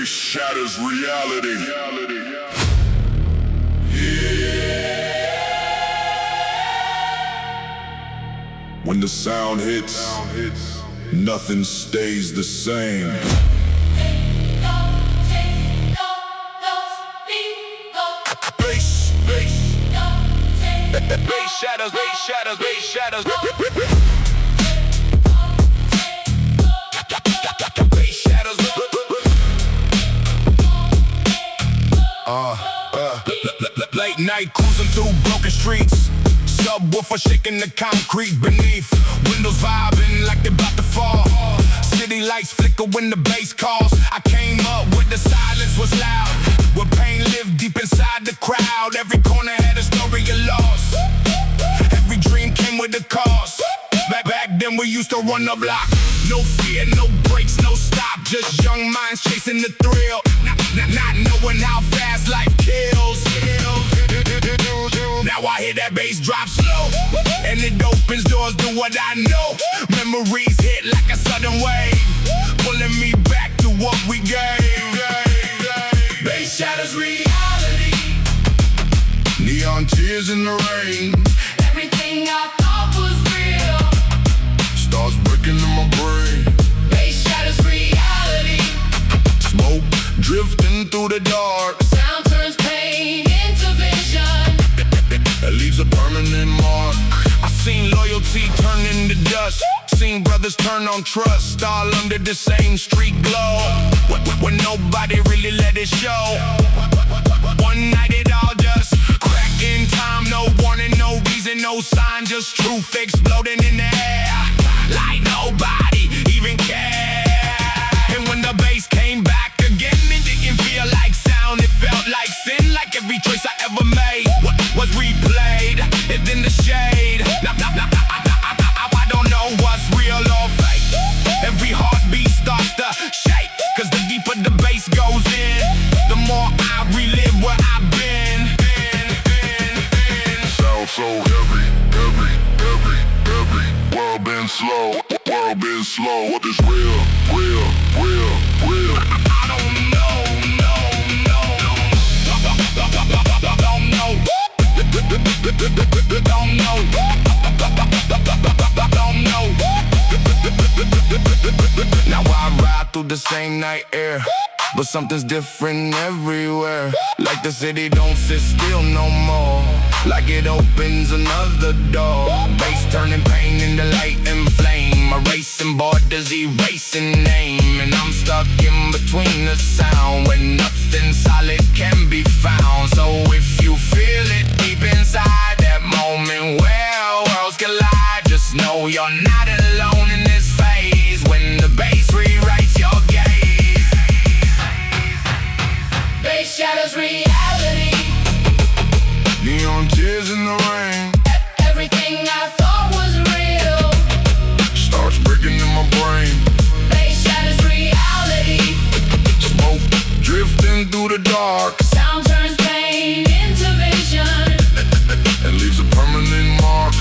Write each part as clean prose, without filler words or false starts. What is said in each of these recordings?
bass shatters reality. When the sound hits, nothing stays the same. Bass, bass, bass shatters, bass shatters, bass shatters. Bass shatters. Late night cruising through broken streets. Subwoofer shaking the concrete beneath. Windows vibing like they're about to fall. City lights flicker when the bass calls. I came up with the silence was loud. Where pain lived deep inside the crowd. Every corner had a story of loss. Every dream came with a cost. Back then we used to run the block. No fear, no brakes, no stop. Just young minds chasing the thrill. Not knowing how fast life kills. Now I hear that bass drop slow, and it opens doors to what I know. Memories hit like a sudden wave, pulling me back to what we gave. Bass shatters reality. Neon tears in the rain. Everything I thought was real Starts breaking in my brain. bass shatters reality. Smoke drifting through the dark. Sound turns pain into vision. It leaves a permanent mark. I seen loyalty turn into dust. Seen brothers turn on trust, all under the same street glow. When nobody really let it show. One night it all just cracked in time. No warning, no reason, no sign. Just truth exploding in the air, like nobody even cared. And when the bass came back again, it didn't feel like sound. It felt like sin, like every choice I ever made was replayed. It's in the shade. I don't know what's real or fake. Every heartbeat starts to shake. Cause the deeper the bass goes in, the more I relive where I've been. Sound so heavy, heavy, heavy, heavy. World been slow, world been slow. What is real, real, real, real? I don't know, don't know. Don't know. Now I ride through the same night air, but something's different everywhere. Like the city don't sit still no more. Like it opens another door. Bass turning pain into light and flame. Erasing borders, erasing name. And I'm stuck in between the sound where nothing solid can be found. So if you feel it deep inside, that moment where worlds collide, just know you're not alone in this phase. When the bass rewrites your gaze, Bass shatters reality. Neon tears in the rain. Everything I thought was real Starts breaking in my brain. bass shatters reality. Smoke drifting through the dark. Sound turns pain into vision. And leaves a permanent mark.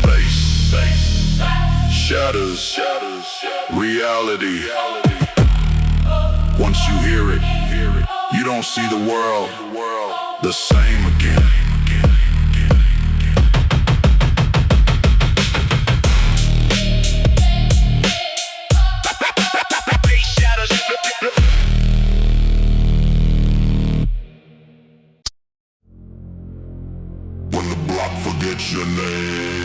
Bass, shatters, reality. Once you hear it, you don't see the world the same again. When the block forgets your name.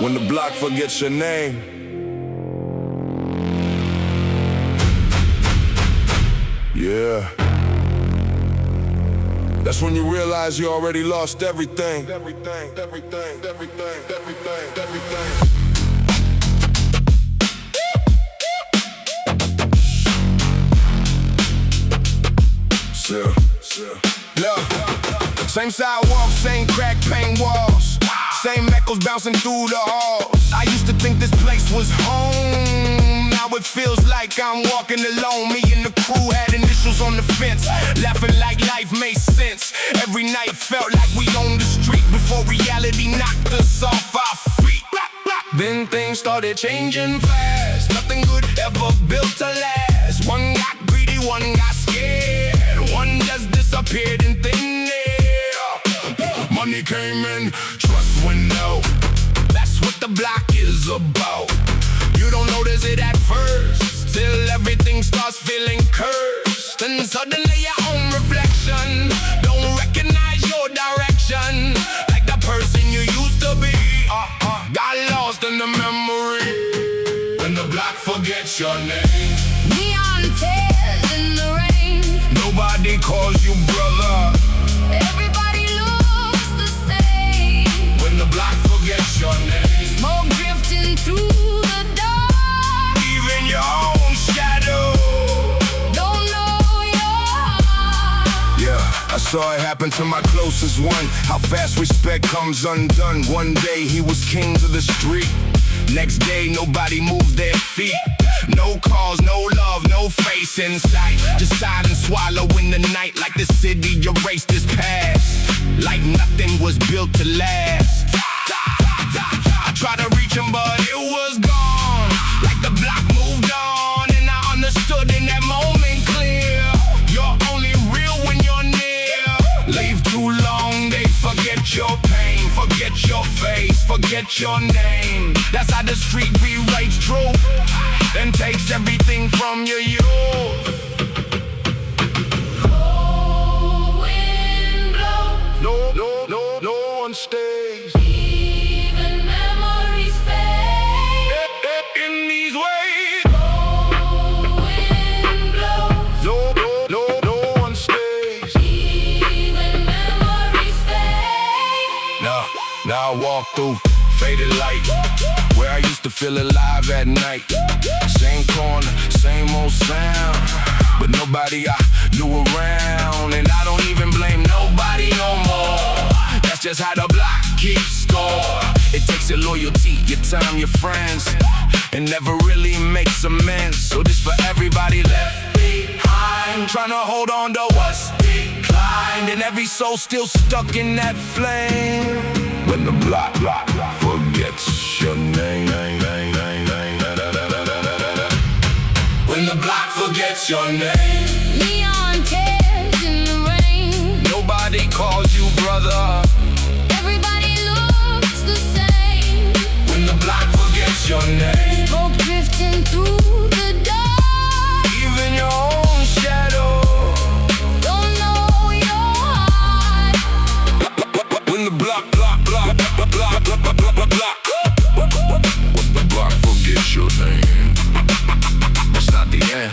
when the block forgets your name. Yeah. That's when you realize you already lost everything. Look, same sidewalk, same crack paint walls, same echoes bouncing through the halls. I used to think this place was home. Now it feels like I'm walking alone. Me and the crew had initials on the fence, laughing like life made sense. Every night felt like we owned the street before before reality knocked us off our feet. Then things started changing fast. Nothing good ever built to last. One got greedy, one got scared. One just disappeared in thin air. Money came in, trust went out. That's what the block is about. You don't notice it at first, till everything starts feeling cursed. And suddenly your own reflection don't recognize your direction, like the person you used to be. Got lost in the memory. When the block forgets your name. Neon tears in the rain. Nobody calls you brother. Everybody looks the same. When the block forgets your name. Smoke drifting through the dark. Even your own shadow. Don't know your heart. Yeah, I saw it happen to my closest one. How fast respect comes undone. One day he was king of the street. Next day nobody moved their feet. No calls, no love, no face in sight. Just silent swallow in the night, like the city erased his past, like nothing was built to last. I tried to reach him but it was gone, like the block moved on. And I understood in that moment clear, you're only real when you're near. Leave too long, they forget your pain, forget your face, forget your name. That's how the street rewrites truth, then takes everything from your youth. Cold wind blows. No one stays Even memories fade. in these ways. Cold wind blows. No one stays. Even memories fade. Now I walk through faded light, where I used to feel alive at night. Same corner, same old sound, but nobody I knew around. And I don't even blame nobody no more. That's just how the block keeps score. It takes your loyalty, your time, your friends, and never really makes amends. So this for everybody left behind, trying to hold on to what's declined, and every soul still stuck in that flame. When the block forgets your name. When the block forgets your name. Neon tears in the rain. Nobody calls you brother. Everybody looks the same. When the block forgets your name. Smoke drifting through the dark. Even your own shadow. Don't know your heart. When the block forgets your name. It's not the end.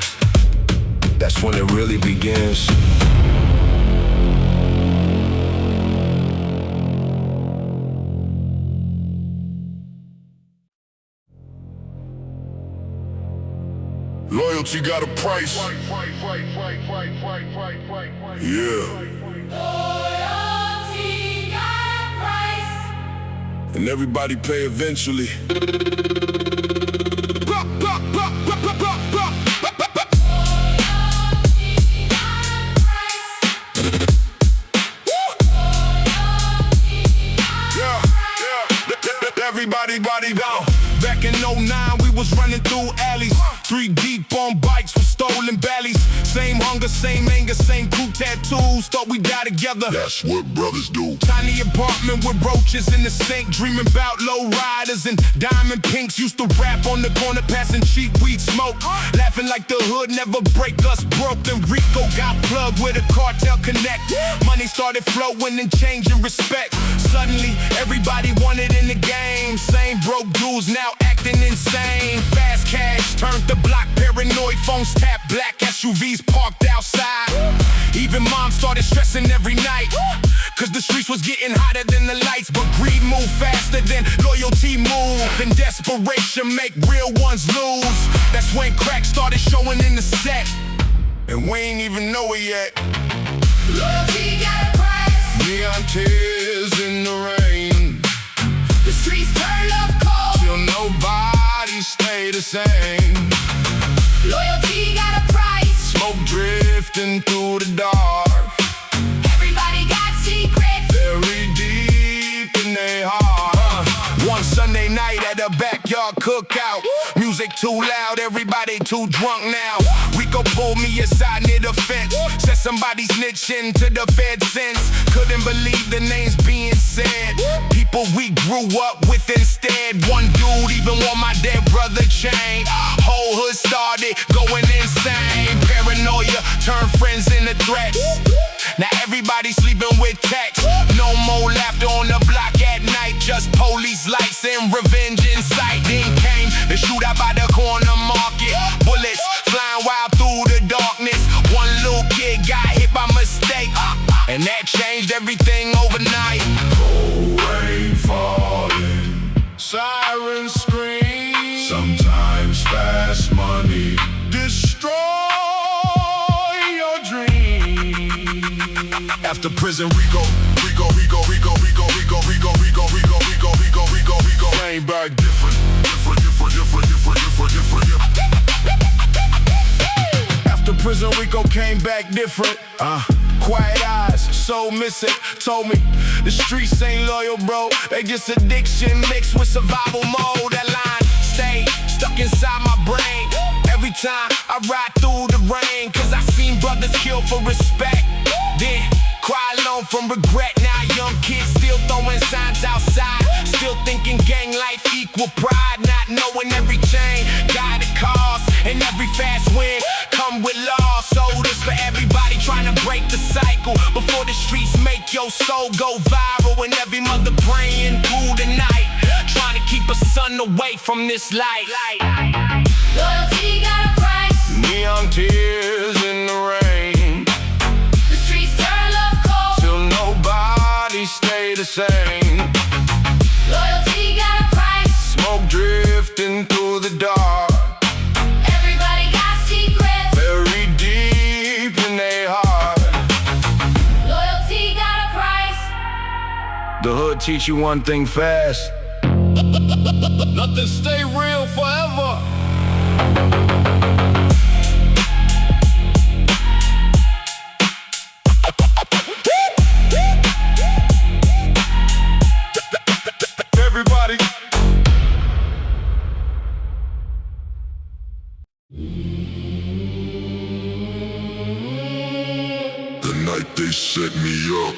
That's when it really begins. Loyalty got a price. Yeah. Loyalty got a price. And everybody pay eventually. Everybody body down. Back in 09 we was running through alleys, 3 deep on bikes with stolen bellies. Same hunger, same anger, same crew tattoos. Thought we die together. That's what brothers do. Tiny apartment with roaches in the sink, dreaming about low riders and diamond pinks. Used to rap on the corner, passing cheap weed smoke, laughing like the hood never break us broke. Then Rico got plugged with a cartel connect. Money started flowing and changing respect. Suddenly everybody wanted in the game. Same broke dudes now acting insane. Fast cash turned the block paranoid. Phones tap, black SUVs parked outside. Even mom started stressing every night, cause the streets was getting hotter than the lights. But greed moved faster than loyalty moved, and desperation make real ones lose. That's when crack started showing in the set, and we ain't even know it yet. Loyalty got a price. Neon tears in the rain. The streets turn love cold. Till nobody stay the same. Loyalty got a price. Smoke drifting through the dark. Everybody got secrets. Very deep a backyard cookout. Music too loud, everybody too drunk now. Rico pulled me aside near the fence, said somebody snitching to the Fed since. Couldn't believe the names being said. People we grew up with instead. One dude even wore my dead brother chain. Whole hood started going insane. Paranoia turned friends into threats. Now everybody sleeping with texts. No more laughter on the block at night. Just police lights and revenge in sight. Then came the shootout by the corner market. Bullets flying wild through the darkness. One little kid got hit by mistake, and that changed everything overnight. Cold rain falling, Sirens scream. sometimes fast money. Destroy your dreams. After prison, Rico came back different. After prison, Rico came back different. Quiet eyes, soul missing. Told me the streets ain't loyal, bro. They just addiction mixed with survival mode. That line stayed stuck inside my brain. Every time I ride through the rain, cause I seen brothers killed for respect. Then cry alone from regret. Now young kids still throwing signs outside, still thinking gang life equal pride. Not knowing every chain got a cost, and every fast win come with loss. Sodas for everybody trying to break the cycle before the streets make your soul go viral. And every mother praying through the night, trying to keep a son away from this light. Loyalty got a price. Neon tears in the rain, The streets turn love cold. till nobody stay the same. Loyalty got a price. Smoke drifting through the dark, Everybody got secrets. very deep in their heart. Loyalty got a price. The hood teach you one thing fast: nothing stay real forever. Everybody. The night they set me up.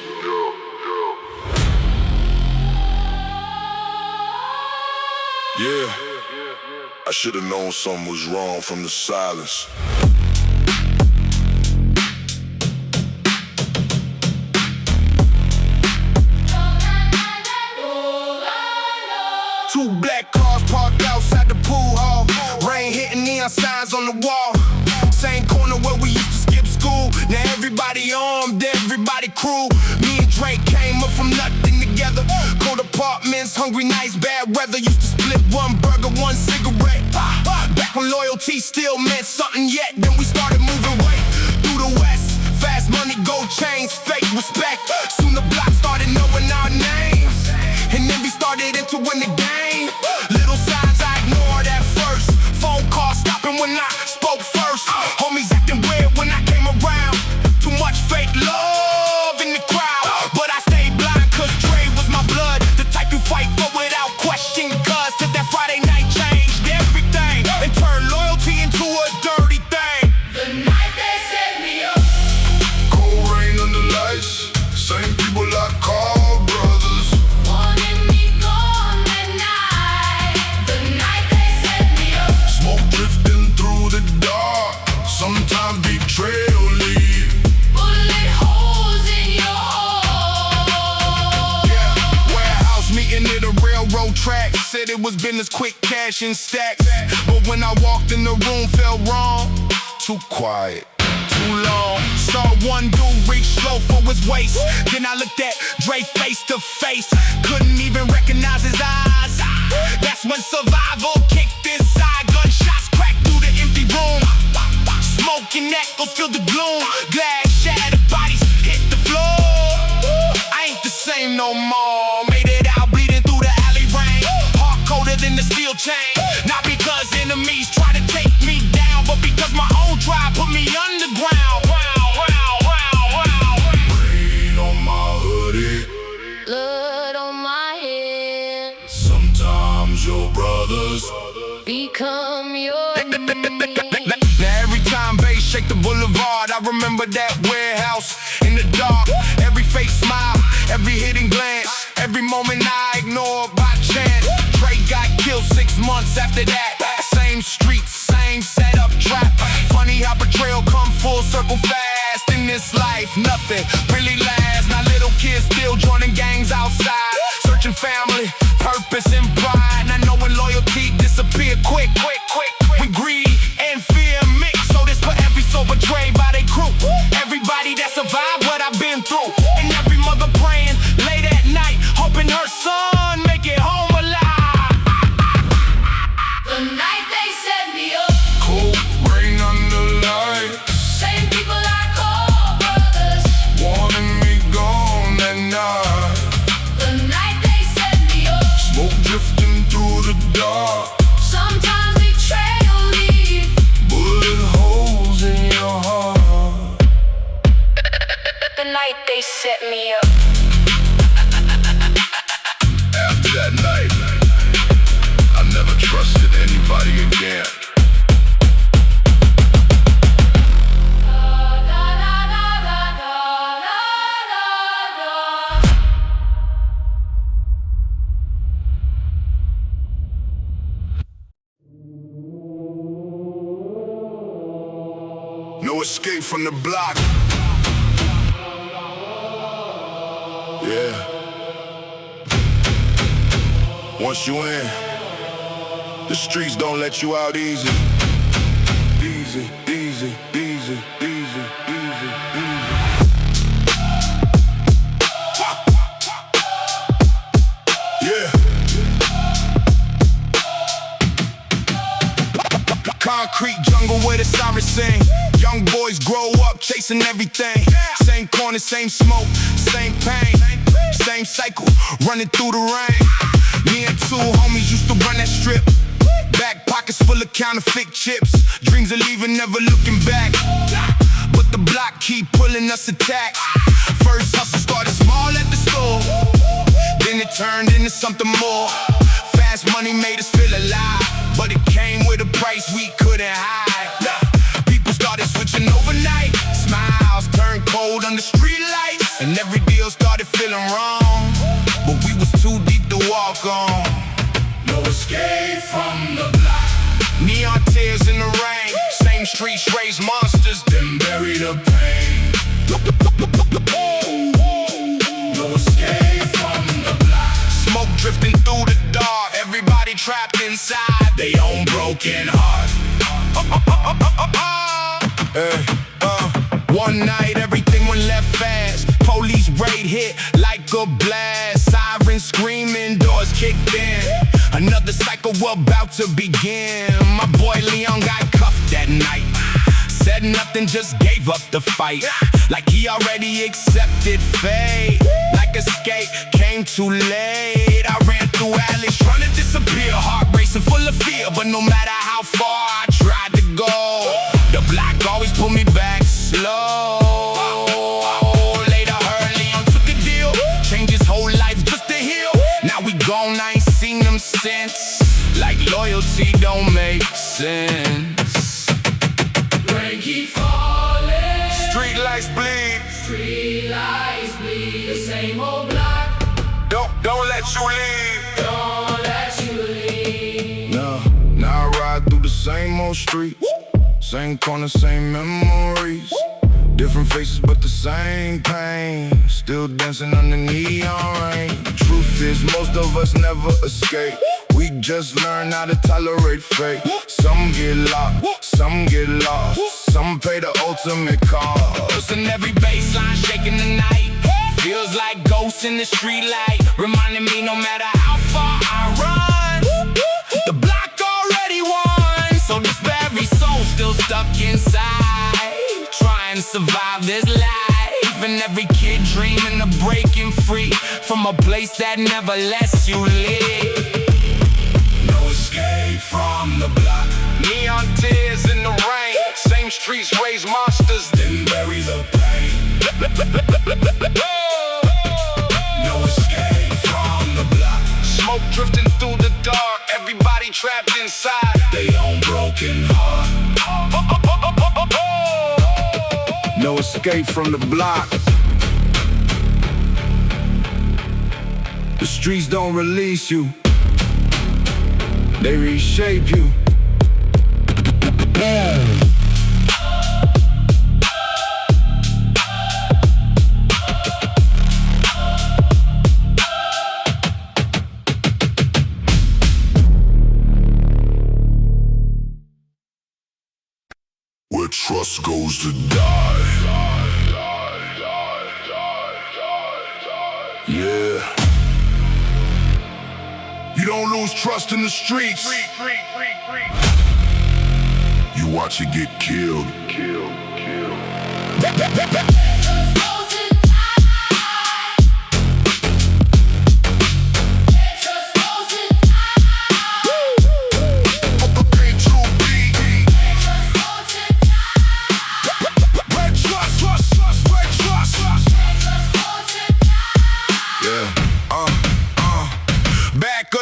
Yeah, I should've known something was wrong from the silence. Two black cars parked outside the pool hall. Rain hitting, neon signs on the wall. Same corner where we used to skip school. Now everybody armed, everybody crew. Me and Drake came up from nothing together. Cold apartments, hungry nights, bad weather. Used to split one burger, one cigarette. Back when loyalty still meant something yet. Then we started moving weight through the west. Fast money, gold chains, fake respect. Soon the block started knowing our names, and then we started into win the game. Little signs I ignored at first. Phone call stopping when I spoke first. Homies acting weird when I came around. Too much fake love in the crowd, but I stayed blind cause Dre was my blood. The type you fight for without question. Cause till that Friday night changed everything and turned loyalty into a dirty thing. The night they set me up. Cold rain under lights, same people I call brothers. Wanted me gone that night. The night they set me up. Smoke drifting through the dark, sometimes betrayal leave. Bullet holes in your heart. Yeah, warehouse meeting near the railroad track. Said it was business, quick cash and stacks. But when I walked in the room, felt wrong. Too quiet, too long. Saw one dude reach slow for his waist. Then I looked at Dre face to face. Couldn't even recognize his eyes. That's when survival kicked inside. Gunshots cracked through the empty room. Smoking echoes fill the gloom. Glass shattered, bodies hit the floor. I ain't the same no more. Made it out bleeding through the alley rain. Heart colder than the steel chain. Not because enemies try to take me down, but because my own tribe put me underground. Rain on my hoodie, Blood on my head. sometimes your brother become your name. Now every time bass shake the boulevard, I remember that warehouse in the dark. Every fake smile, every hidden glance, every moment I ignore by chance. Trey got killed 6 months after that. Same streets, same setup, trap. Funny how betrayal come full circle fast. In this life, nothing really lasts. Now little kids still joining gangs outside, searching family, purpose and pride. Not knowing loyalty disappear quick. When greed and fear mix. So this for every soul betrayed by their crew. Everybody that survived what I've been through. And every mother praying late at night, hoping her son make it home alive. The night they set me up, Cold rain under light, same people I call brothers. wanting me gone that night. The night they set me up, Smoke drifting through the dark, sometimes betrayal leave. bullet holes in your heart. The night they set me up. After that night, I never trusted anybody again. No escape from the block. Yeah. Once you in, the streets don't let you out easy. Easy. Yeah. Concrete jungle where the sirens sing. Young boys grow up chasing everything. Same corner, same smoke, same pain. Same cycle, running through the rain. Me and two homies used to run that strip. Back pockets full of counterfeit chips. Dreams of leaving, never looking back. But the block keep pulling us attack. First hustle started small at the store, then it turned into something more. Fast money made us feel alive, but it came with a price we couldn't hide. People started switching overnight. Smiles turned cold under street lights, and every deal started feeling wrong. But we was too deep to walk on. No escape from the block. Neon tears in the rain. Same streets raise monsters, then bury the pain. No escape from the block. Smoke drifting through the dark. Everybody trapped inside they own broken heart. One night everything went left fast. Police raid hit like a blast. Sirens screaming, doors kicked in. Another cycle about to begin. My boy Leon got cuffed that night. Said nothing, just gave up the fight. Like he already accepted fate. Like escape came too late. I ran through alleys trying to disappear. Heart racing full of fear, but no matter how far I tried to go, the block always pulled me back slow. Later heard Leon took a deal, changed his whole life just to heal. Now we gone, I ain't seen them since. Like loyalty don't make sense. Rain keep falling, Street lights bleed. street lights bleed. The same old block, Don't let you leave. don't let you leave. No, now I ride through the same old street. Same corner, same memories. Different faces but the same pain. Still dancing under neon rain. Truth is most of us never escape. We just learn how to tolerate fate. Some get locked, some get lost. Some pay the ultimate cost. And every baseline shaking the night. Feels like ghosts in the street light. Reminding me no matter how far I run, the block already won. So this very soul still stuck inside, trying to survive this life. And every kid dreaming of breaking free from a place that never lets you live. No escape from the block. Neon tears in the rain. Same streets raise monsters, then bury the pain. No escape from the block. Smoke drifting through the dark. Everybody trapped inside they escape from the block. The streets don't release you, they reshape you. Where trust goes to die. Yeah. You don't lose trust in the streets. You watch it get killed.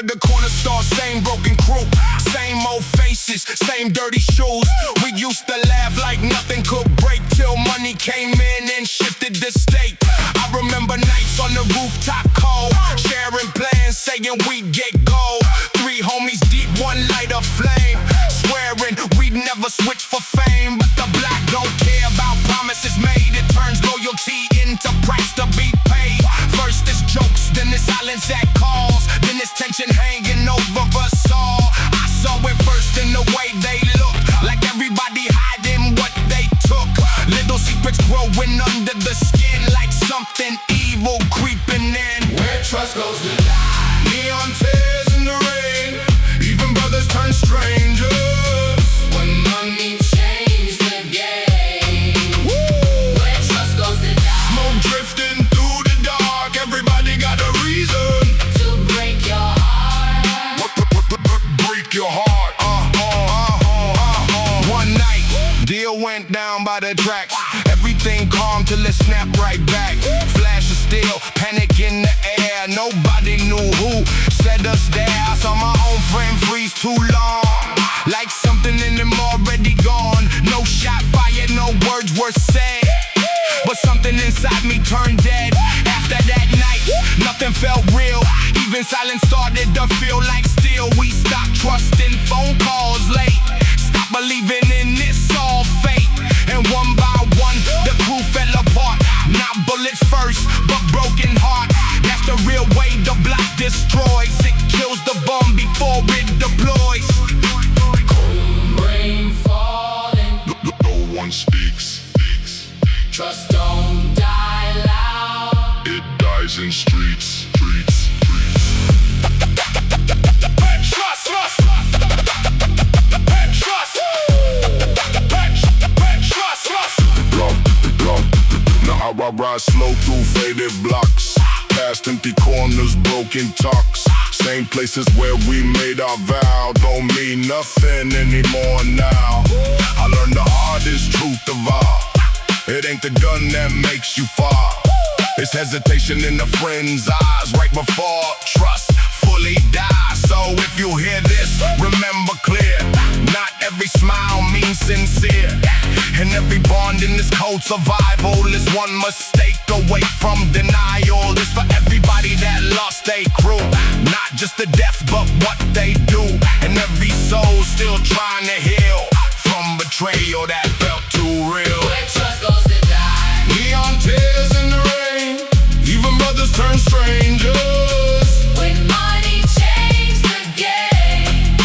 The corner store, same broken crew, same old faces, same dirty shoes. We used to laugh like nothing could break till money came in and shifted the state. I remember nights on the rooftop cold, sharing plans, saying we'd get gold. 3 homies deep, one light of flame, swearing we'd never switch for fame. But the black don't care about promises made. It turns loyalty into price to be paid. First it's jokes, then it's silence that calls, then it's tension hanging over us all. I saw it first in the way they look, like everybody hiding what they took. Little secrets growing under the skin, like something evil creeping in. Where trust goes to die. Neon tears in the rain, even brothers turn strangers. When money changed the game. Where trust goes to die. Smoke drifting through the dark, everybody got a reason To break your heart. break your heart. One night, deal went down by the tracks. Everything calm till it snapped right back. Flash of steel, panic in the air. Nobody knew who set us there. I saw my own friend freeze too long, like something in him already gone. No shot fired, no words were said, but something inside me turned dead. After that night, nothing felt real. Even silence started to feel like steel. We stopped trusting phone calls late, stopped believing in it's all fate. And one by one, the crew fell apart. Not bullets first, but broken hearts. That's the real way the block destroys. It kills the bomb before it deploys. Rain falling. No one speaks. Trust don't die loud. It dies in streets. Now I ride slow through faded blocks, past empty corners, broken talks. Same places where we made our vow don't mean nothing anymore now. I learned the hardest truth of all. It ain't the gun that makes you fall, it's hesitation in a friend's eyes right before trust fully dies. So if you hear this, remember clear, not every smile means sincere, and every bond in this cold survival is one mistake away from denial. This for everybody that lost their crew, not just the death but what they do, and every soul still trying to heal from betrayal that felt too real. Where trust goes to die. Neon tears in the rain, even brothers turn strangers. When money changed the game.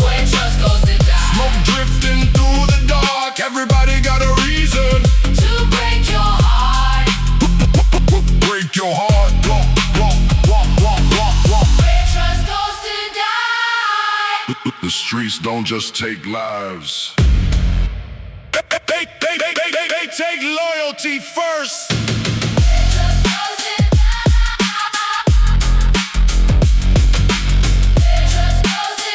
Where trust goes to die. Smoke drifting through the dark, everybody got a reason To break your heart. break your heart. Where trust goes to die. The streets don't just take lives. They take loyalty first. Trust goes to die. Trust goes to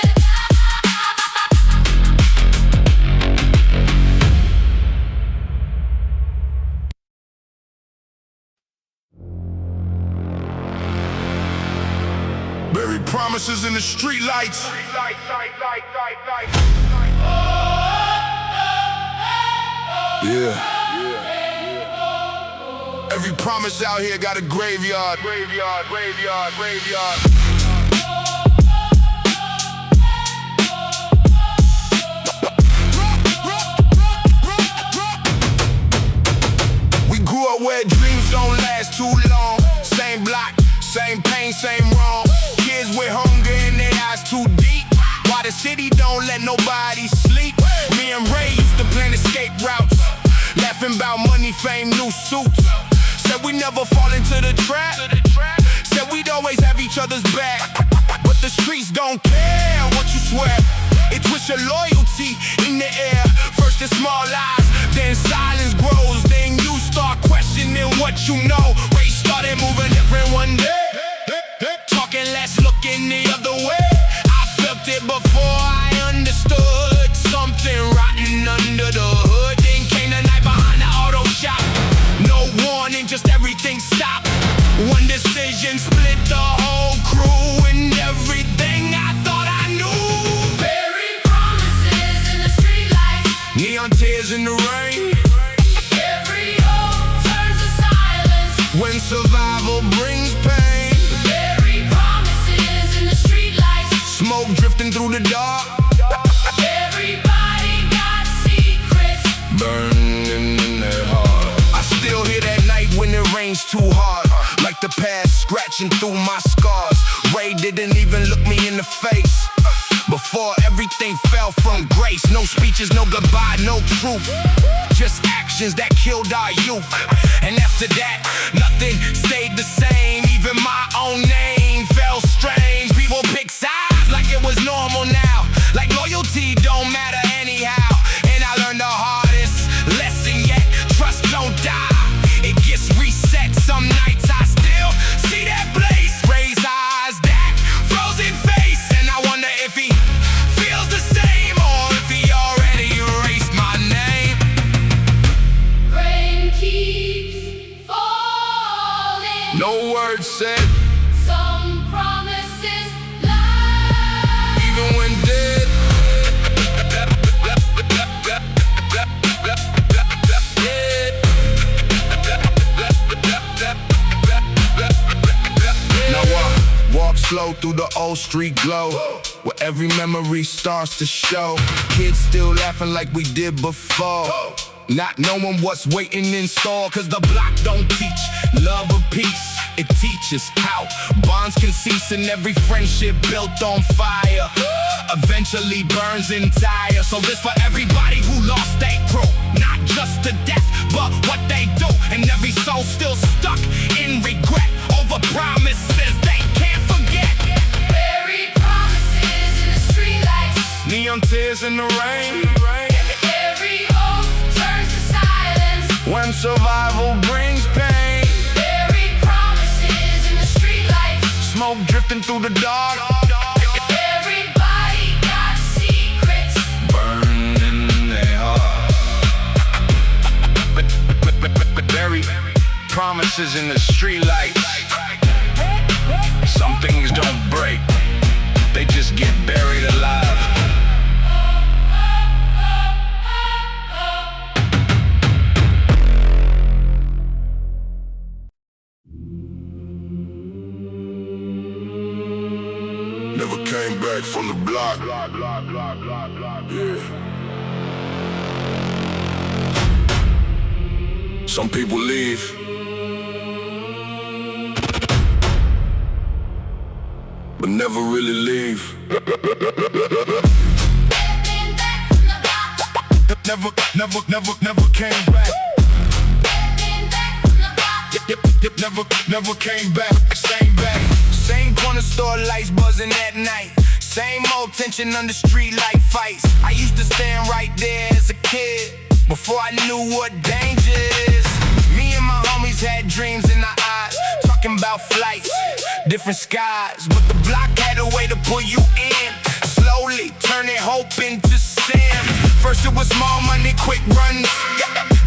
Buried promises in the street lights. Yeah. Every promise out here got a graveyard. Graveyard, graveyard, graveyard. We grew up where dreams don't last too long. Same block, same pain, same wrong. Kids with hunger in their eyes too deep. Why the city don't let nobody sleep. Me and Ray used to plan escape routes, laughing about money, fame, new suits. Said we never fall into the trap. Said we'd always have each other's back. But the streets don't care what you swear. It twists your loyalty in the air. First it's small lies, then silence grows. Then you start questioning what you know. Ray started moving different one day, talking less, looking the other way. I felt it before I understood. Something rotten under the hood. Then came the night behind the auto shop. No warning, just everything stopped. One decision split the whole crew. And everything I thought I knew. Buried promises in the streetlights. Neon tears in the rain. Every hope turns to silence. When survival brings pain. Buried promises in the streetlights. Smoke drifting through the dark. Everybody got secrets. Burning in their heart. I still hear that night when it rains too hard. Like the past scratching through my scars. Ray didn't even look me in the face. Before everything fell from grace. No speeches, no goodbye, no truth. Just actions that killed our youth. And after that, nothing stayed the same. Even my own name felt strange. People pick sides like it was normal now. Like loyalty don't matter anyhow. And I learned the hardest lesson yet. Trust don't die, it gets reset. Some nights I still see that place. Raise eyes, that frozen face. And I wonder if he feels the same, or if he already erased my name. Rain keeps falling. No words said, Some promises lie. even when dead. Now I walk slow through the old street glow, where every memory starts to show. Kids still laughing like we did before, not knowing what's waiting in store. Cause the block don't teach love or peace. It teaches how bonds can cease, and every friendship built on fire eventually burns entire. So this for everybody who lost their crew, not just to death, but what they do. And every soul still stuck in regret over promises they can't forget. Buried promises in the streetlights. Neon tears in the rain. Every hope turns to silence. When survival brings pain. Buried promises in the streetlights. Smoke drifting through the dark. Everybody got secrets. Burning in their heart. Buried promises in the streetlights. Some things don't break, they just get buried alive. Never came back from the block. Yeah. Some people leave, but never really leave. Never came back. Never came back. Same corner store lights buzzing at night. Same old tension under street light fights. I used to stand right there as a kid, before I knew what danger is. Me and my homies had dreams in our eyes, talking about flights, different skies. But the block had a way to pull you in, slowly turning hope into sin. First it was small money, quick runs,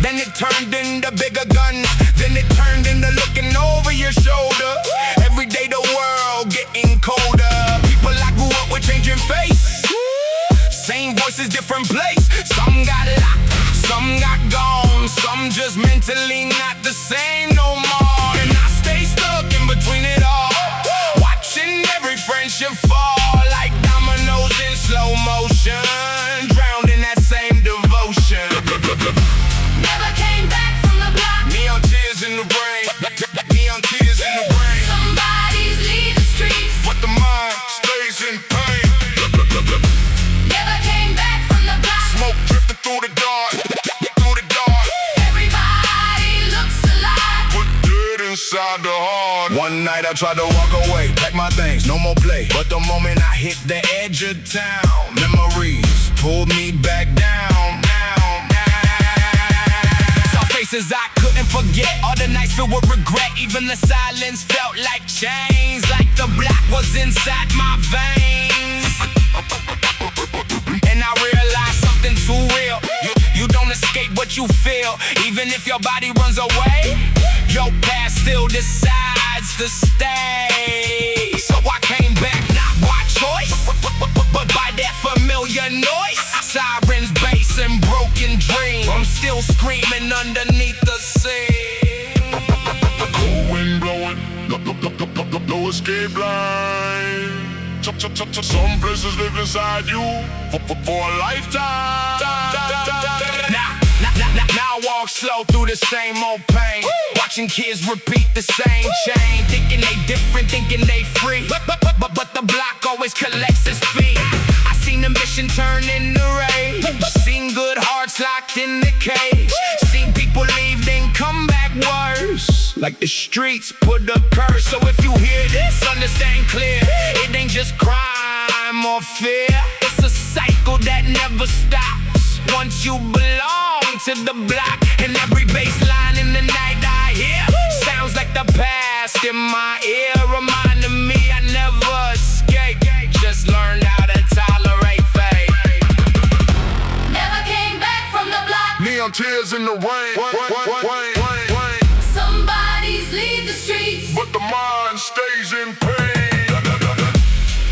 then it turned into bigger guns. Then it turned into looking over your shoulder. Every day the world getting colder. People I grew up with changing face, same voices, different place. Some got locked, some got gone, some just mentally not the same no more. One night I tried to walk away, pack my things, no more play. But the moment I hit the edge of town, memories pulled me back down. Saw faces I couldn't forget, all the nights filled with regret. Even the silence felt like chains, like the block was inside my veins. And I realized something too real. You don't escape what you feel, even if your body runs away. Your past still decides to stay. So I came back not by choice, but by that familiar noise. Sirens, bass, and broken dreams. I'm still screaming underneath the sea. Cold wind blowing, no escape line. Some places live inside you for a lifetime. Now I walk slow through the same old pain. Watching kids repeat the same chain. Thinking they different, thinking they free. But the block always collects its fee. I seen ambition turn into rage. Seen good hearts locked in the cage. Seen people leave, then come back worse. Like the streets put a curse. So if you hear this, understand clear. It ain't just crime or fear. It's a cycle that never stops. Once you belong to the block, and every bass line in the night I hear sounds like the past in my ear, reminding me I never escaped. Just learned how to tolerate fate. Never came back from the block. Neon tears in the rain. Some bodies leave the streets. But the mind stays in pain.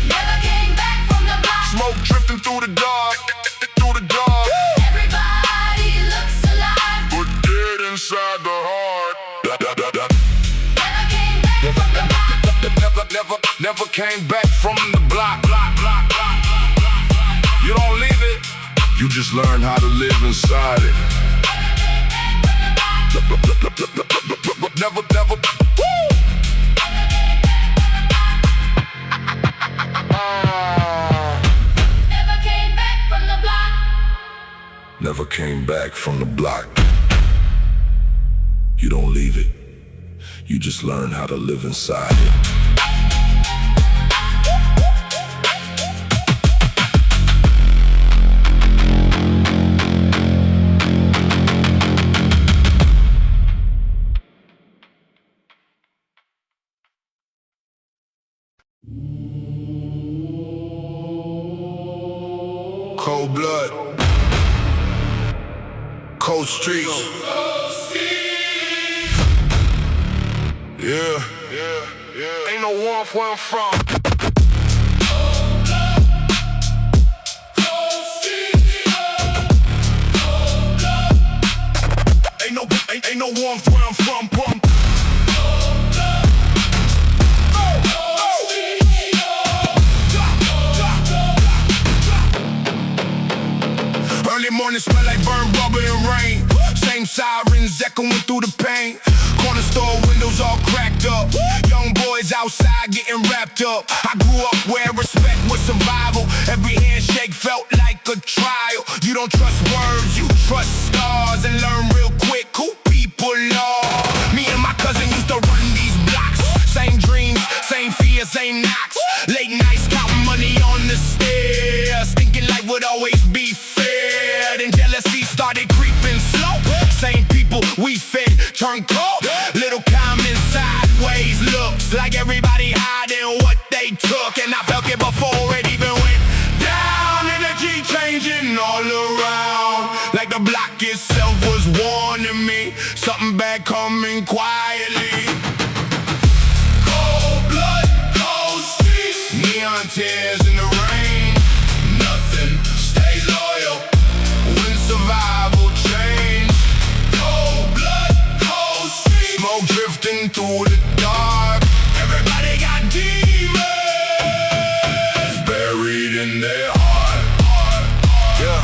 Never came back from the block. Smoke drifting through the dark. Everybody looks alive. But dead inside the heart. Never came back from the block. Never came back from the block. You don't leave it, You just learn how to live inside it. never. Never came back from the block. Never came back from the block. You don't leave it. You just learn how to live inside it. Cold blood, cold streets. Yeah. Ain't no warmth where I'm from. Ain't no warmth where I'm from. Early morning smell like burnt rubber and rain. Same sirens echoing through the pain. Corner store windows all cracked up. Young boys outside getting wrapped up. I grew up where respect was survival. Every handshake felt like a trial. You don't trust words, you trust stars. And learn real quick who people are. Me and my cousin used to run these blocks. Same dreams, same fears, same knocks. Late nights counting money on the stairs. Thinking life would always be fair. Then jealousy started creeping slow. Same people we fed turn cold. Little common sideways looks like everybody hiding what they took. And I felt it before it even went down. Energy changing all around, like the block itself was warning me. Something bad coming quietly. Cold blood, cold streets. Neon tears in the rain. Nothing stays loyal when survival change. Cold blood, cold streets. Smoke drifting through the dark. Everybody got demons buried in their heart. Yeah.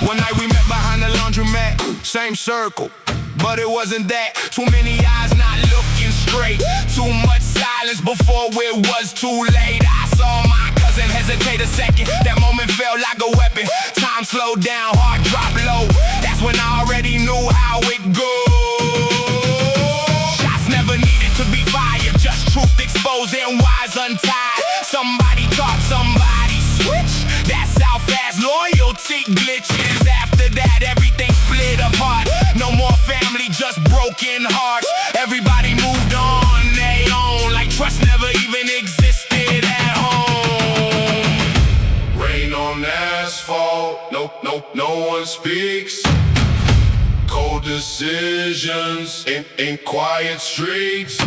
One night we met behind the laundromat. Same circle, but it wasn't that. Too many eyes not looking straight. Too much silence before it was too late. I saw my cousin hesitate a second. That moment felt like a weapon. Time slowed down, heart dropped low. That's when I already knew how it goes. broken hearts. Everybody moved on their own, like trust never even existed at home. Rain on asphalt, no one speaks. Cold decisions in quiet streets.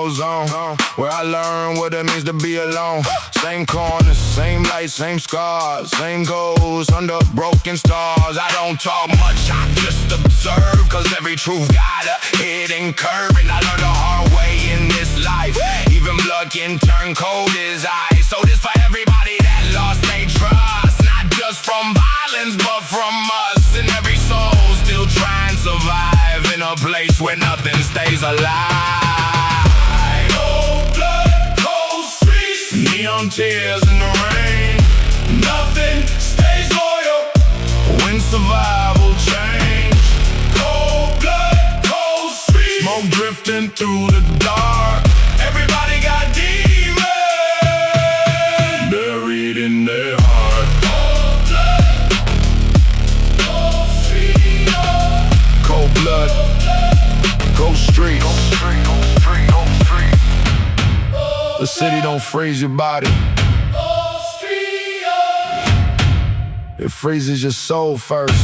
Zone, where I learn what it means to be alone. Same corners, same lights, same scars, same goals under broken stars. I don't talk much, I just observe, cause every truth got a hidden curve. And I learned the hard way in this life, even blood can turn cold as ice. So this for everybody that lost their trust, not just from violence but from us. And every soul still trying to survive in a place where nothing stays alive. Neon tears in the rain, nothing stays loyal when survival change. Cold blood, cold streets, smoke drifting through the dark. Everybody got demons buried in their heart. Cold blood, cold street. The city don't freeze your body, it freezes your soul first.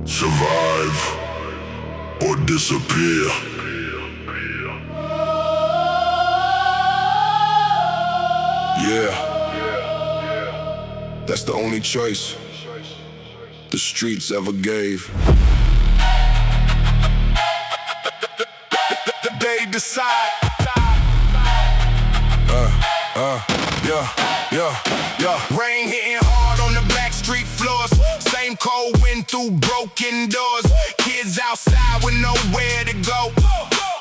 Survive or disappear. Yeah, that's the only choice the streets ever gave. They decide. Yeah. Rain hitting hard on the black street floors. Same cold wind through broken doors. Kids outside with nowhere to go.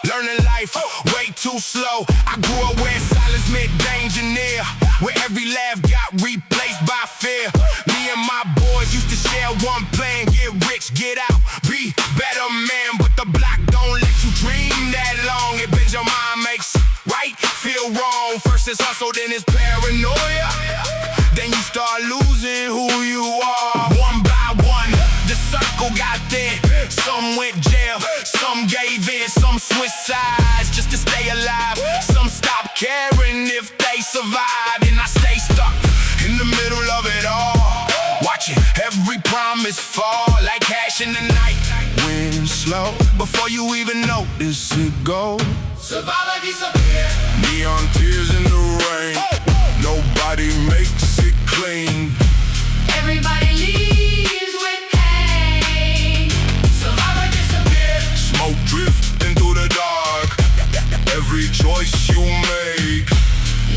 Learning life way too slow. I grew up where silence meant danger near, where every laugh got replaced by fear. Me and my boys used to share one plan: get rich, get out, be better man. But the block don't let you dream that long. It bends your mind, makes right feel wrong. First it's hustle, then it's paranoia. Then you start losing who you are. One by one, the circle got thin. Some went jail, some gave in, some switched sides just to stay alive. Some stopped caring if they survived, and I stay stuck in the middle of it all, watching every promise fall like cash in the night. Wind slow before you even notice it go. Survive or disappear. Neon tears in the rain, nobody makes it clean. Everybody leaves with pain. Survive or disappear. Smoke drifting through the dark. Every choice you make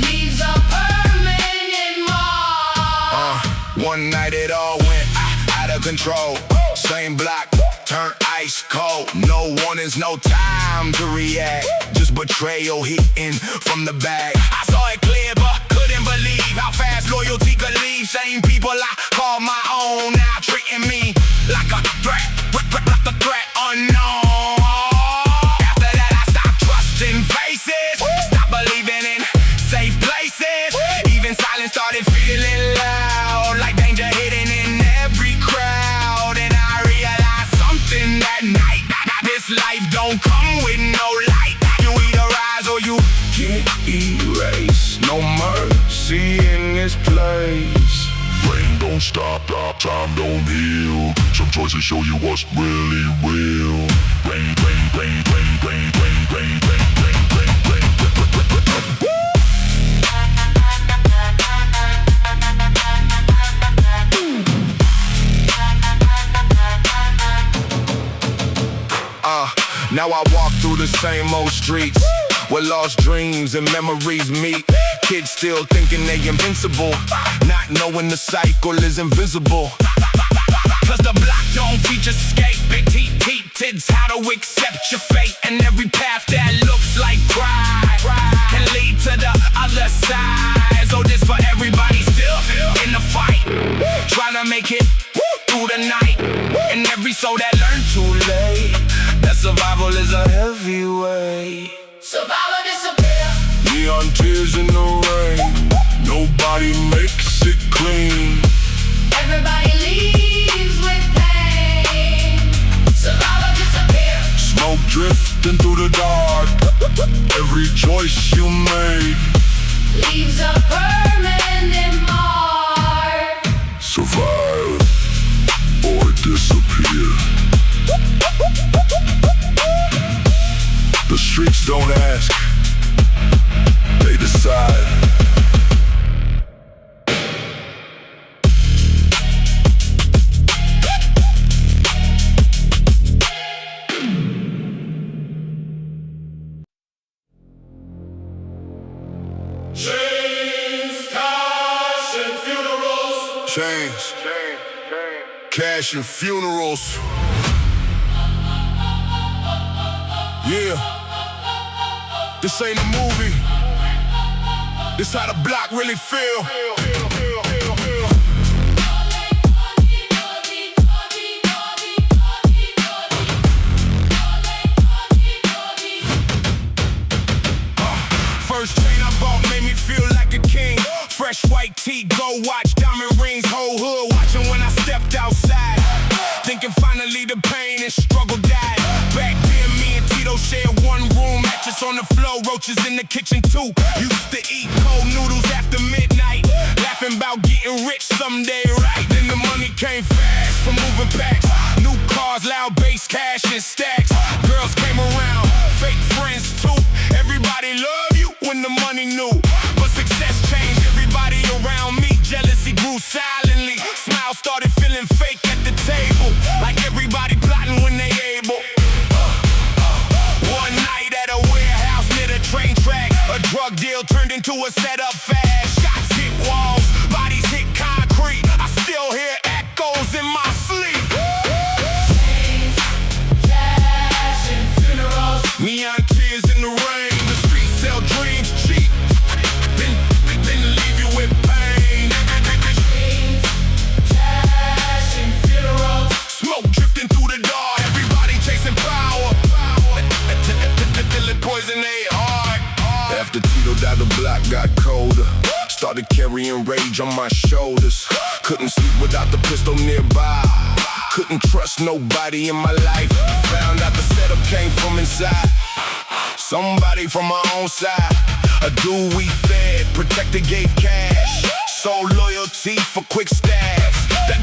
Leaves a permanent mark. One night it all went out of control. Same block turned ice cold. No warnings, no time to react. Just betrayal hitting from the back. I saw it clear but couldn't believe how fast loyalty could leave. Same people I call my own now treating me like a threat, unknown. After that I stopped trusting faces, stopped believing in safe places. Even silence started feeling loud, like danger hidden in every crowd. And I realized something that night: this life don't come with no light. You either rise or you get erased. No mercy in this place. Rain don't stop, time don't heal. Some choices show you what's really real. Rain, rain, rain, rain, rain, rain, rain, rain, rain, rain, rain. Now I walk through the same old streets where lost dreams and memories meet. kids still thinking they invincible, not knowing the cycle is invisible. Cause the block don't teach escape. It teaches how to accept your fate. And every path that looks like pride can lead to the other side. So this for everybody still in the fight, trying to make it through the night. And every soul that learned too late, that survival is a heavy weight. Survival disappear. Neon tears in the rain, nobody makes it clean. Everybody leaves with pain. Survival disappear. Smoke drifting through the dark, every choice you made Leaves a permanent mark. survive or disappear. The streets don't ask, they decide. Chains, cash and funerals. Yeah, this ain't a movie. This how the block really feel. First chain I bought made me feel like a king. Fresh white tee, gold watch, diamond rings, whole hood watching when I stepped outside. Thinking finally the pain and struggle died. Back then me and Tito shared one room, mattress on the floor, roaches in the kitchen too. Used to eat cold noodles after midnight, laughing about getting rich someday, right? Then the money came fast from moving packs. New cars, loud bass, cash and stacks. Girls came around, fake friends too. Everybody loved you when the money knew, but success changed everybody around me. Jealousy grew silently. Smiles started feeling fake at the table, like everybody plotting when they able. One night at a warehouse near the train track, a drug deal turned into a setup fast. Shots hit walls, bodies hit concrete. I still hear echoes in my sleep. Cash and funerals. Neon tears in the rain. The streets sell dreams cheap, then leave you with pain. Cash and funerals. Smoke drifting through the dark, everybody chasing power. Till it poison they heart. After Tito died, the block got colder. Started carrying rage on my shoulders. Couldn't sleep without the pistol nearby. Couldn't trust nobody in my life. Found out the setup came from inside. Somebody from my own side. A dude we fed, protected, gave cash. Sold loyalty for quick stash.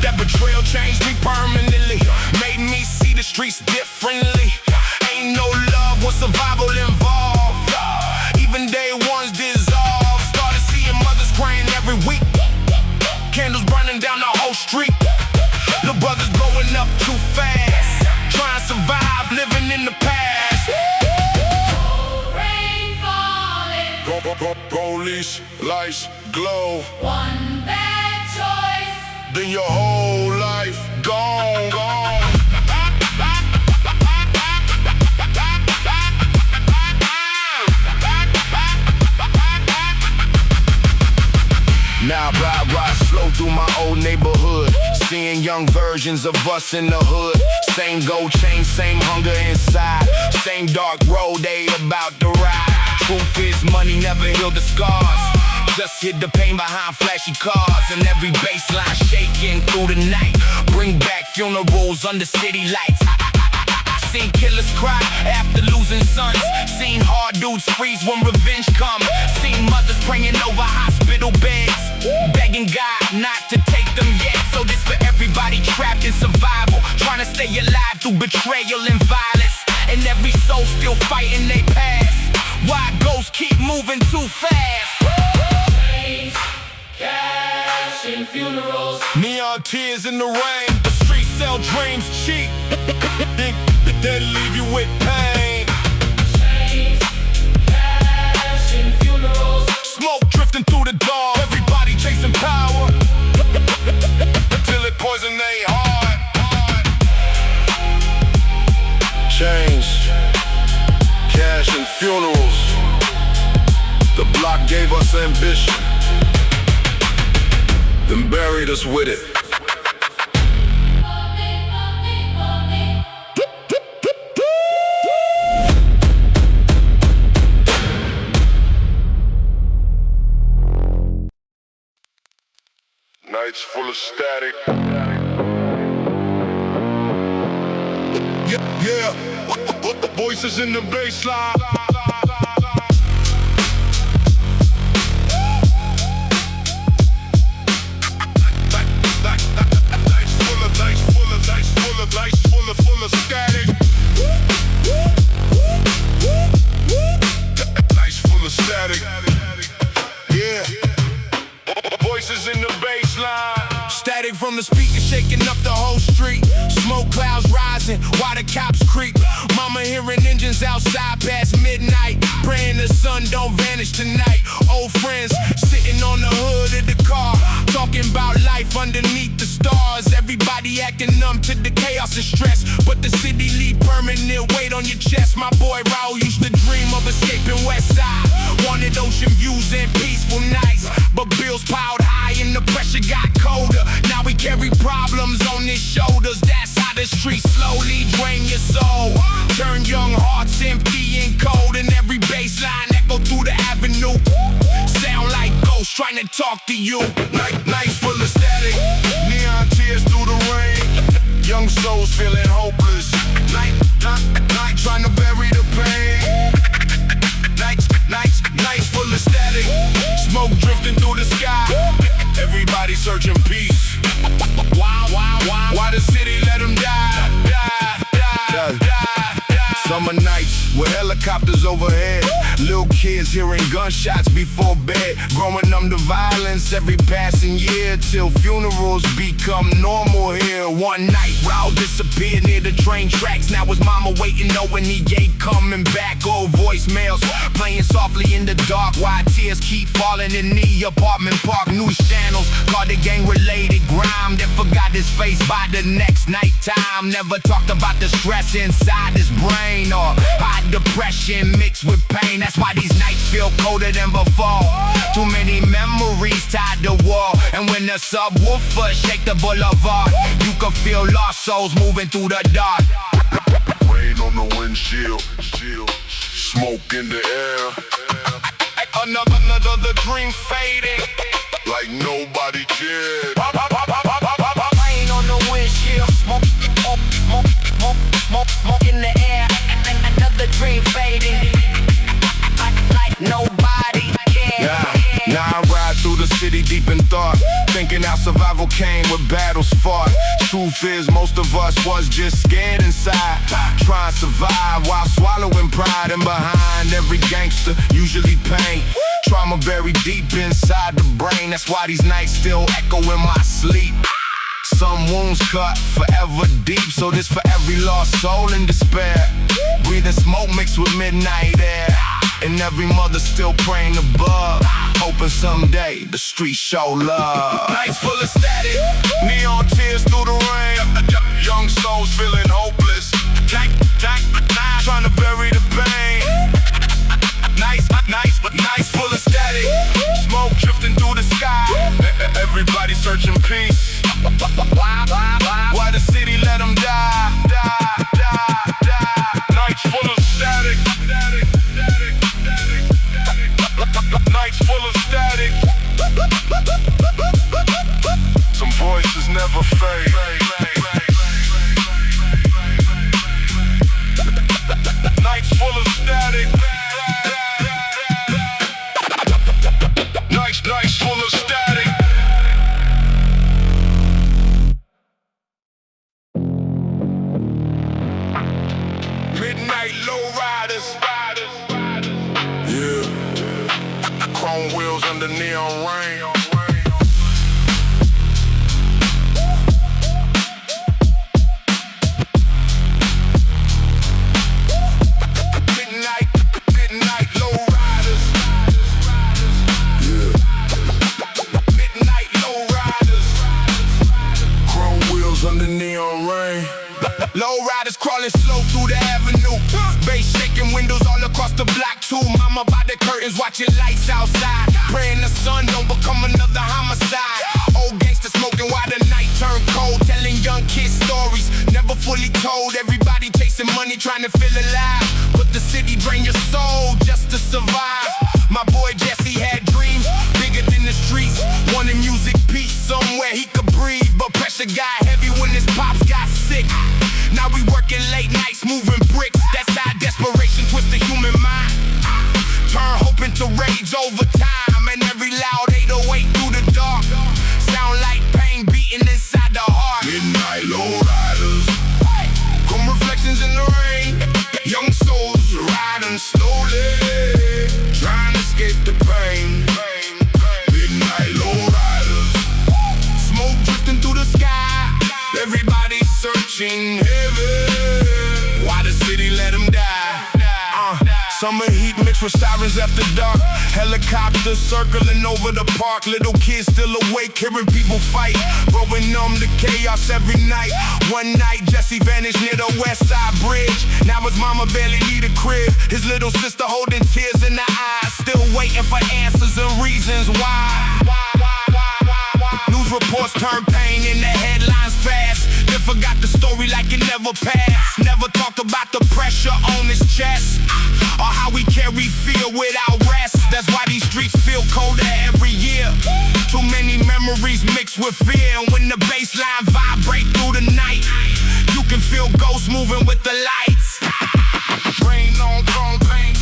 That betrayal changed me permanently. Made me see the streets differently. Ain't no love when survival involved. Even day ones dissolved. Started seeing mothers crying every week. Candles burning down the whole street. The brothers growing up too fast. Trying to survive, living in the past. Rain falling. Police lights glow, One bad choice. then your whole life gone, gone. Now I ride slow through my old neighborhood, seeing young versions of us in the hood. Same gold chain, same hunger inside. Same dark road they about to ride. Truth is money never healed the scars, just hid the pain behind flashy cars. And every baseline shaking through the night. Bring back funerals under city lights. Seen killers cry after losing sons. Seen hard dudes freeze when revenge comes. Seen mothers praying over hospital beds, begging God not to take them yet. So this for everybody trapped in survival, trying to stay alive through betrayal and violence. And every soul still fighting they past. Why ghosts keep moving too fast? Cash and funerals. Neon tears in the rain. The streets sell dreams cheap, then leave you with pain. Cash and funerals. Smoke drifting through the dark. Everybody chasing power till it poison they heart. Change, cash and funerals. The block gave us ambition, then buried us with it. Nights full of static. Yeah, voices in the baseline. Nights full of static. Nights full of static. Yeah. Voices in the baseline. Static from the speaker shaking up the whole street. Smoke clouds rising while the cops creep. Mama hearing engines outside past midnight, praying the sun don't vanish tonight. Old friends sitting on the hood of the car, talking about life underneath the stars. Everybody acting numb to the chaos and stress, but the city leave permanent weight on your chest. My boy Raul used to dream of escaping west side, wanted ocean views and peaceful nights, but bills piled high and the pressure got colder. Now we carry problems on his shoulders. That's how the streets slowly drain your soul, turn young hearts empty and cold, and every baseline echo through the avenue. Sound like ghosts trying to talk to you. Nights full of static, neon tears through the rain. Young souls feeling hopeless. Night trying to bury the pain. Nights full of static, smoke drifting through the sky. Everybody searching peace. Why the city let them die? Summer nights with helicopters overhead, little kids hearing gunshots before bed, growing numb to violence every passing year, till funerals become normal here. One night, Raul disappeared near the train tracks. Now his mama waiting, knowing he ain't coming back. Old voicemails playing softly in the dark, while tears keep falling in the apartment park. News channels called the gang-related grime, then forgot his face by the next nighttime. Never talked about the stress inside his brain, or high depression mixed with pain. That's why these nights feel colder than before. Too many memories tied to wall, and when the subwoofer shake the boulevard, you can feel lost souls moving through the dark. Rain on the windshield, smoke in the air. Another dream fading like nobody cared. Rain on the windshield, smoke in the air. Another dream fading like nobody cared. Now I ride through the city deep in thought, thinking how survival came with battles fought. Truth is, most of us was just scared inside, trying to survive while swallowing pride. And behind every gangster, usually pain, trauma buried deep inside the brain. That's why these nights still echo in my sleep. Some wounds cut forever deep, so this for every lost soul in despair. Breathing smoke mixed with midnight air, and every mother still praying above, hoping someday the streets show love. Nights full of static, neon tears through the rain. Young souls feeling hopeless, trying to bury the pain. Nights full of static, smoke drifting through the sky. Everybody searching peace. Why the city let them die? Nights full of static. Nights full of static. Some voices never fade. Nights full of static. Nights full of static. Midnight lowriders. Yeah. Chrome wheels under neon rain. Midnight lowriders. Low riders crawling slow through the avenue. Bass shaking windows all across the block too. Mama by the curtains watching lights outside, praying the sun don't become another homicide. Old gangsters smoking while the night turned cold, telling young kids stories never fully told. Everybody chasing money, trying to feel alive, but the city drain your soul just to survive. My boy Jesse had dreams bigger than the streets, wanted music peace somewhere he could breathe, but pressure got heavy when his pops got sick. Now we working late nights moving bricks. That's how desperation twists the human mind, turn hope into rage over time. And every loud 808 through the dark sound like pain beating inside the heart. Midnight low riders, Come reflections in the rain, young souls riding slowly, trying to escape the pain. midnight low riders, Smoke drifting through the sky, everybody searching heaven. Why the city let them die? Summer heat mixed with sirens after dark, helicopters circling over the park. Little kids still awake, hearing people fight, growing numb to chaos every night. One night Jesse vanished near the West Side Bridge. Now his mama barely need a crib, his little sister holding tears in her eyes, still waiting for answers and reasons why. News reports turn pain in the headlines fast, then forgot the story like it never passed. Never talked about the pressure on his chest, or how we carry fear without rest. That's why these streets feel colder every year. Too many memories mixed with fear, and when the bass line vibrate through the night, you can feel ghosts moving with the lights. Rain on throne, pain,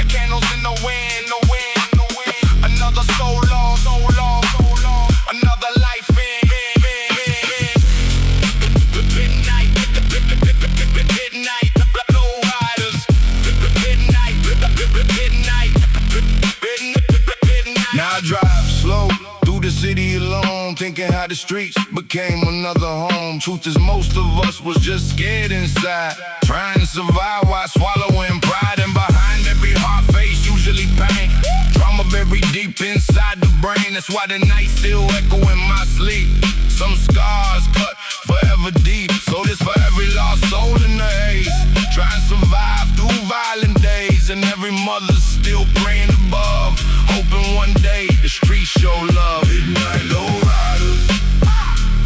candles in the wind, no wind, no wind. Another soul lost, so long, so long. Another life in. Midnight, midnight, low riders. Midnight, midnight. Now I drive slow through the city alone, thinking how the streets became another home. Truth is most of us was just scared inside, trying to survive while swallowing pride. And behind every hard face usually pain, trauma buried deep inside the brain. That's why the night still echo in my sleep. Some scars cut forever deep, so this for every lost soul in the haze, trying to survive through violent days. And every mother's still praying above, hoping one day the streets show love. midnight low riders,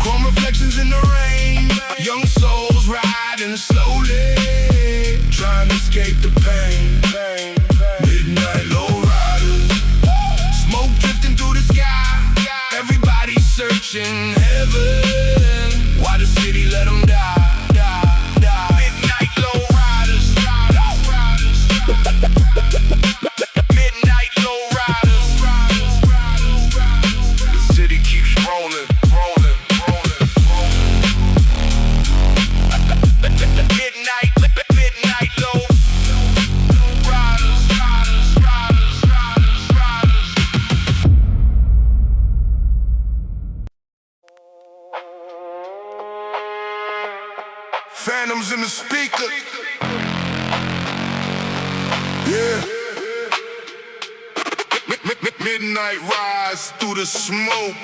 Chrome reflections in the rain, young souls riding slowly, trying to escape the pain. midnight low riders, Smoke drifting through the sky, everybody searching heaven. Why the city let them die? Midnight low riders, midnight low riders. The city keeps rolling. Midnight low riders. phantoms in the speaker. Yeah. Midnight rise through the smoke.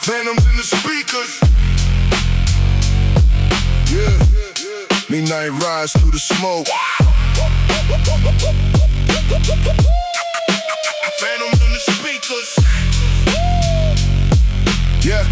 Phantoms in the speakers. Yeah. Midnight rise through the smoke. Phantoms in the speakers. Yeah.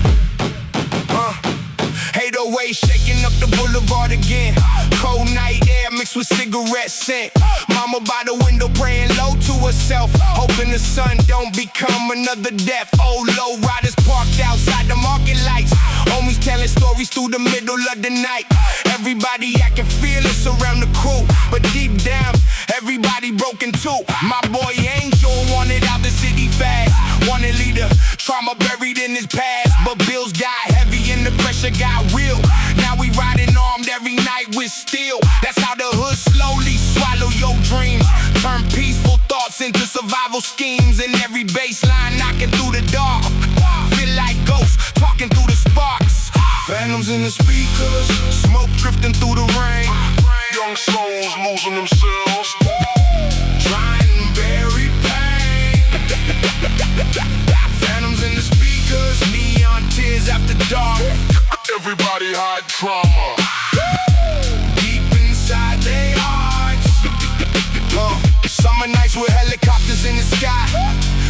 808 shaking up the boulevard again. Cold night air mixed with cigarette scent. Mama by the window praying low to herself, hoping the sun don't become another death. Old low riders parked outside the market lights, homies telling stories through the middle of the night. Everybody acting fearless around the crew, but deep down, everybody broken too. My boy Angel wanted out the city fast, wanted leader, trauma buried in his past. But bills got heavy and the pressure got real. Now we riding armed every night with steel. That's how the hood slowly swallow your dreams, turn peaceful thoughts into survival schemes. And every baseline knocking through the dark, feel like ghosts talking through the sparks. Phantoms in the speakers, smoke drifting through the rain. Young souls losing themselves. Trying to bury pain. hide trauma. Deep inside their hearts. Summer nights with helicopters in the sky.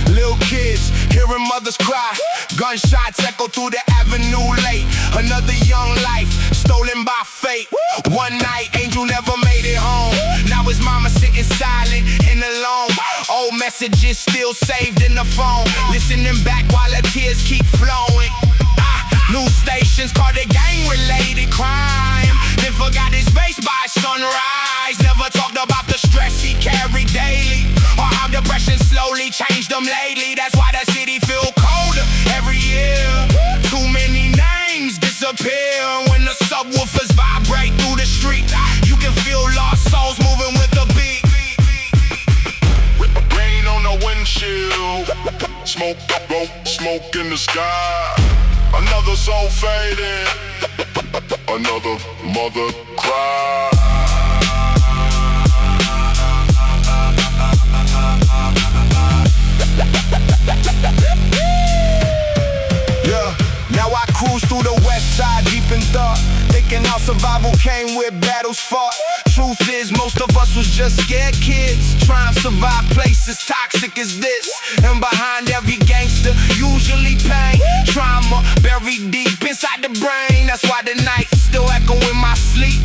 Little kids hearing mothers cry. Gunshots echo through the avenue late. Another young life stolen by fate. One night, Angel never made it home. Now his mama sitting silent and alone. Old messages still saved in the phone. Listening back while her tears keep flowing. News stations called it gang-related crime. Then forgot his face by sunrise. Never talked about the stress he carried daily, or how depression slowly changed him lately. That's why the city feel colder every year. Too many names disappear when the subwoofers vibrate through the street. You can feel lost souls moving with the beat. Rain on the windshield, smoke in the sky. Another soul fading, another mother cry. Yeah, now I cruise through the west side deep in thought, thinking how survival came with battles fought. Truth is, most of us was just scared kids, trying to survive places toxic as this. And behind every gangster, usually pain, trauma buried deep inside the brain. That's why the nights still echo in my sleep.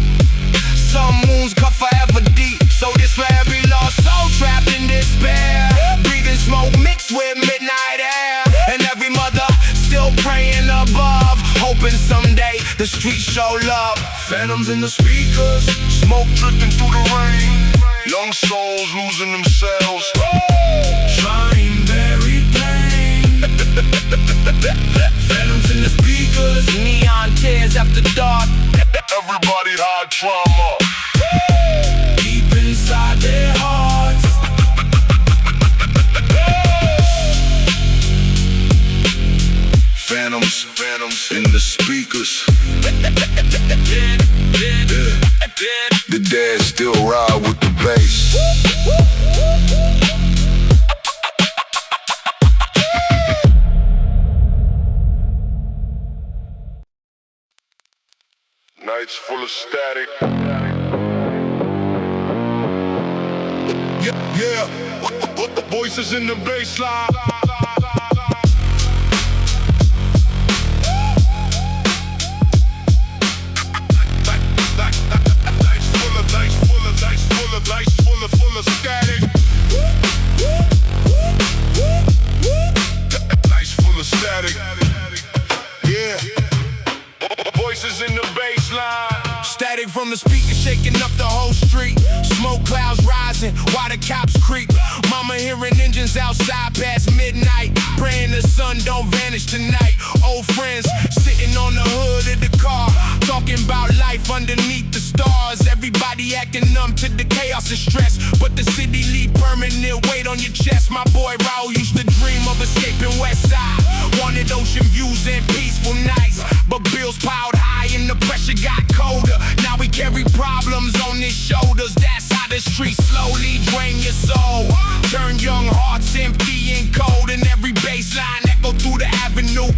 Some wounds cut forever deep. So this for every lost soul trapped in despair, breathing smoke mixed with midnight air. And every mother still praying above, hoping someday the streets show love. Phantoms in the speakers, smoke drifting through the rain. Young souls losing themselves, Trying buried pain. Phantoms in the speakers, neon tears after dark. everybody hide trauma. Deep inside their hearts. Phantoms in the speakers. The dead still ride with the bass. Nights full of static. Yeah, voices in the bass line. Full of static. Nights full of static. Yeah. Voices in the bass line. Static from the speaker shaking up the whole street. Smoke clouds rising while the cops creep. Mama hearing engines outside past midnight, praying the sun don't vanish tonight. Old friends sitting on the hood of the car, talking about life underneath the stars. Everybody acting numb to the chaos and stress, but the city leave permanent weight on your chest. My boy Raul used to dream of escaping west side, wanted ocean views and peaceful nights, but bills piled high and the pressure got colder. Now we carry problems on his shoulders. That's how the streets slowly drain your soul, turn young hearts empty and cold. And every bass line echo through the avenue,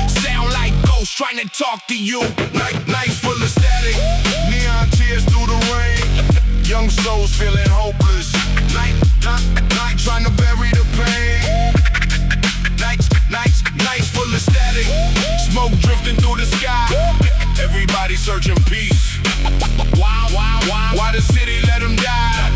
sound like ghosts trying to talk to you. Nights full of static. Neon tears through the rain. Young souls feeling hopeless. Night trying to bury the pain. Nights full of static. Smoke drifting through the sky. Everybody searching peace. Why the city let them die?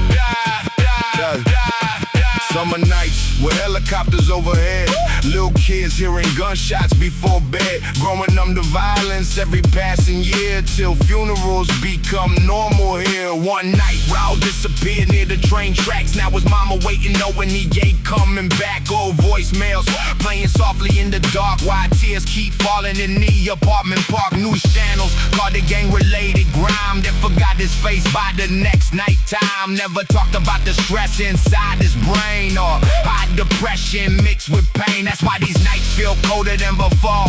Summer nights with helicopters overhead. Little kids hearing gunshots before bed. Growing numb to violence every passing year, till funerals become normal here. One night, Raul disappeared near the train tracks. Now his mama waiting, knowing he ain't coming back. Old voicemails playing softly in the dark, while tears keep falling in the apartment park. News channels called it gang-related crime. Then forgot his face by the next night time. Never talked about the stress inside his brain, or high depression mixed with pain. That's why these nights feel colder than before.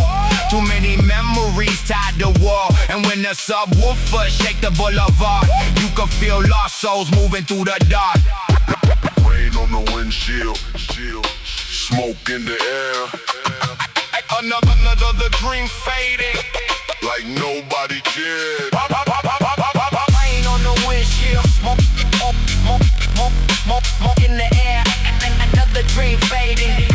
Too many memories tied to war. And when the subwoofer shake the boulevard, you can feel lost souls moving through the dark. Rain on the windshield, smoke in the air. Another dream fading. Like nobody cares. shit. Rain on the windshield, smoke in the air, another dream fading.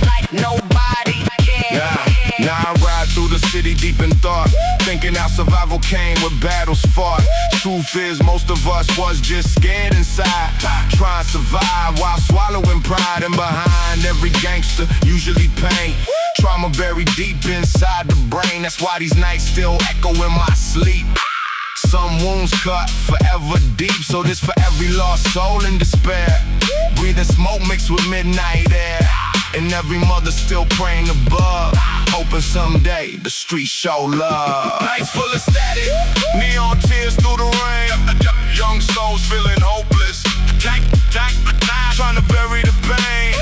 Like nobody cares. Yeah. Now I ride through the city deep in thought, thinking how survival came with battles fought. Truth is, most of us was just scared inside, trying to survive while swallowing pride. And behind every gangster, usually pain, trauma buried deep inside the brain. That's why these nights still echo in my sleep. Some wounds cut forever deep, so this for every lost soul in despair. Breathing smoke mixed with midnight air, and every mother still praying above, hoping someday the streets show love. Nights full of static, neon tears through the rain. Young souls feeling hopeless, trying to bury the pain.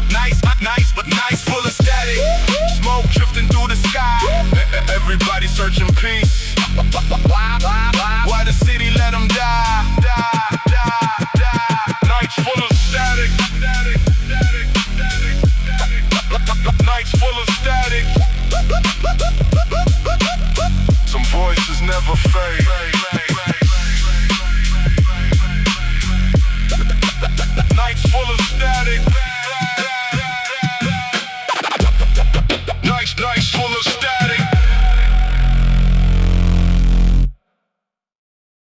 Nights full of static, smoke drifting through the sky. Everybody searching peace. Why the city let them die? Nights full of static. Nights full of static. Some voices never fade.